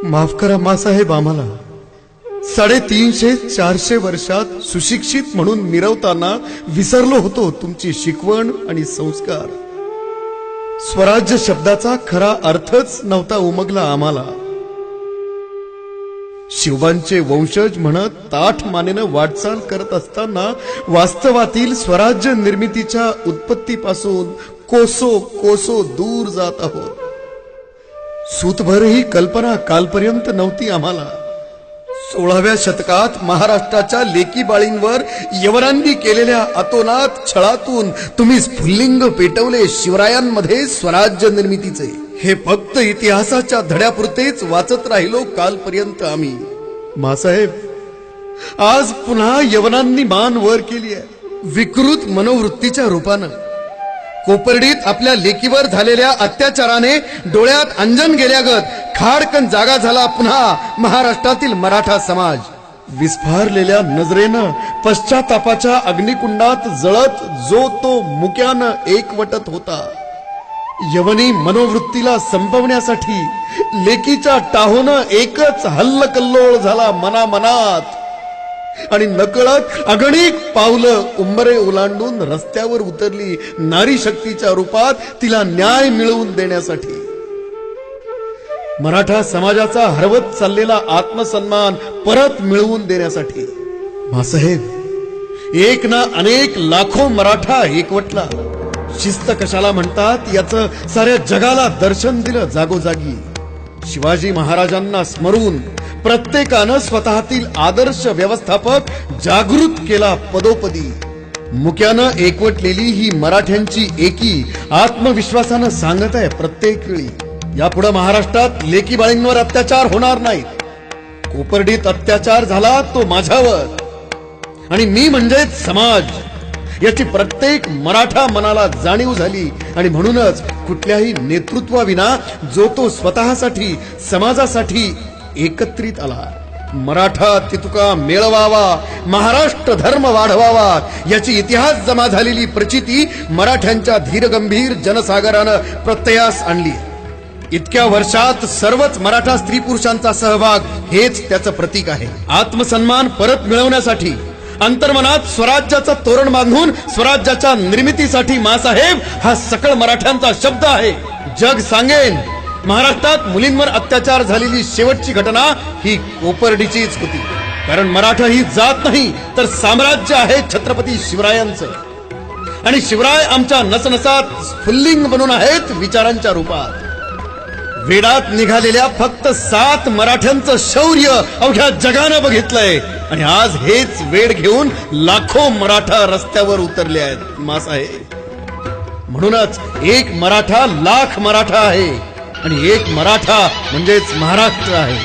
माफ करा मासाहेब, आम्हाला 350-400 वर्षात सुशिक्षित म्हणून मिरवताना विसरलो होतो तुमची शिकवण आणि संस्कार. स्वराज्य शब्दाचा खरा अर्थच नव्हता उमगला आम्हाला. शिवबांचे वंशज म्हणत ताठ मानेनं वाटचाल करत असताना वास्तवातील स्वराज्य निर्मितीच्या उत्पत्तीपासून कोसो कोसो दूर जात आहोत. सूतभर ही कल्पना कालपर्यंत नव्हती आम्हाला. 16व्या शतकात महाराष्ट्राच्या लेकी बाळींवर यवनांनी केलेल्या अतोनात छळातून तुम्ही स्फुल्लिंग पेटवले शिवरायांमध्ये स्वराज्य निर्मितीचे. हे फक्त इतिहासाच्या धड्यापुरतेच वाचत राहिलो कालपर्यंत आम्ही. मासाहेब, आज पुन्हा यवनांनी मान वर केली आहे, विकृत मनोवृत्तीच्या रूपानं. कोपर्डीत आपल्या लेकीवर झालेल्या अत्याचाराने डोळ्यात अंजन गेल्यागत खाडकन जागा झाला पुन्हा महाराष्ट्रातील मराठा समाज. विस्फारलेल्या नजरेनं पश्चातापाच्या अग्निकुंडात जळत जो तो मुक्यानं एकवटत होता. यवनी मनोवृत्तीला संपवण्यासाठी लेकीच्या टाहोनं एकच हल्लकल्लोळ झाला मनामनात. आणि नकळत अगणिक पावलं उंबरे ओलांडून रस्त्यावर उतरली नारी शक्तीच्या रूपात तिला न्याय मिळवून देण्यासाठी. मराठा समाजाचा हरवत चाललेला आत्मसन्मान परत मिळवून देण्यासाठी. मासाहेब, एक ना अनेक लाखो मराठा एकवटला. शिस्त कशाला म्हणतात याचं साऱ्या जगाला दर्शन दिलं जागोजागी. शिवाजी महाराजांना स्मरून प्रत्येकानं स्वतःतील आदर्श व्यवस्थापक जागृत केला पदोपदी. मुक्यानं एकवटलेली ही मराठ्यांची एकी आत्मविश्वासानं सांगत आहे प्रत्येक वेळी, यापुढे महाराष्ट्रात लेकी बाळींवर अत्याचार होणार नाहीत. कोपर्डीत अत्याचार झाला तो माझ्यावर आणि मी म्हणजेच समाज, याची प्रत्येक मराठा मनाला जाणीव झाली. आणि म्हणूनच कुठल्याही नेतृत्वाविना जो तो स्वतःसाठी समाजासाठी एकत्रित आला. मराठा तितुका मेळवावा, महाराष्ट्र धर्म वाढवावा, याची इतिहास जमा झालेली प्रचिती मराठ्यांच्या धीरगंभीर जनसागरानं प्रत्ययास आणली. इतक्या वर्षात सर्वच मराठा स्त्री पुरुषांचा सहभाग हेच त्याचं प्रतीक आहे. आत्मसन्मान परत मिळवण्यासाठी अंतर्मनात स्वराज्याचं तोरण बांधून स्वराज्याच्या निर्मितीसाठी मासाहेब हा सकळ मराठ्यांचा शब्द आहे. जग सांगेन, महाराष्ट्रात मुलींवर अत्याचार झालेली शेवटची घटना ही कोपर्डीचीच होती. कारण मराठा ही जात नाही तर साम्राज्य आहे छत्रपती शिवरायांचं. आणि शिवराय आमच्या नसनसात स्फुल्लिंग बनून आहेत विचारांच्या रूपात. वेडात निघालेल्या फक्त 7 मराठ्यांचं शौर्य अवघ्या जगानं बघितलंय. आणि आज हेच वेड घेऊन लाखो मराठा रस्त्यावर उतरले आहेत मासाहेब. म्हणूनच एक मराठा लाख मराठा आहे आणि एक मराठा म्हणजेच महाराष्ट्र आहे.